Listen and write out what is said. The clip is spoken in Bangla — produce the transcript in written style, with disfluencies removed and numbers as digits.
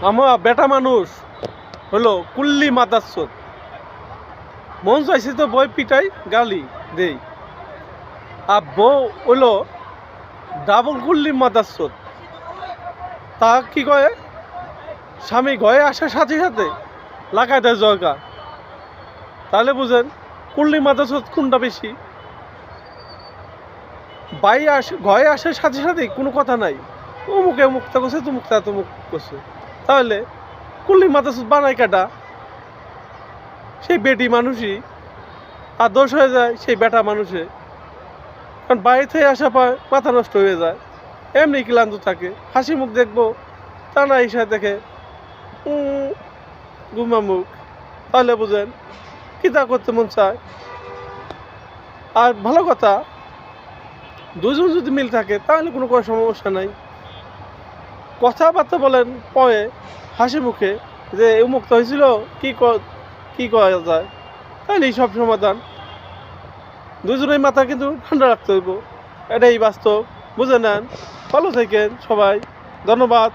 আমার বেটা মানুষ হলো কুল্লি মাদাসত, মন চাইছে তো বই পিটাই গালি দেই। আর বউ হলো ডাবল কুল্লি মাদাসত, তা কি কয় স্বামী ঘরে আসার সাথে সাথে লাগাই দেয় জয়গা। তাহলে বুঝেন কুল্লি মাদাসত কোনটা বেশি। বাই আসে ঘরে আসার সাথে সাথে কোনো কথা নাই, অমুকে মুক্তা করছে তুমুকটা তুমুক করছে, তাহলে কুল্লি মাদাসত বানাই কাটা সেই বেটি মানুষই, আর দোষ হয়ে যায় সেই বেটা মানুষে। কারণ বাইরে থেকে আসা পায় মাথা নষ্ট হয়ে যায়, এমনি ক্লান্ত থাকে, হাসি মুখ দেখবো তা না এসে দেখে গুমা মুখ। তাহলে বুঝেন কিতা করতে মন চায়। আর ভালো কথা, দুজন যদি মিল থাকে তাহলে কোনো সমস্যা নাই। কথাবার্তা বলেন পরে হাসি মুখে যে উন্মুক্ত হয়েছিল কি করা যায়, তাহলেই সব সমাধান। দুজনের মাথা কিন্তু ঠান্ডা রাখতে হইব, এটাই বাস্তব, বুঝে নেন। ভালো থাকেন সবাই, ধন্যবাদ।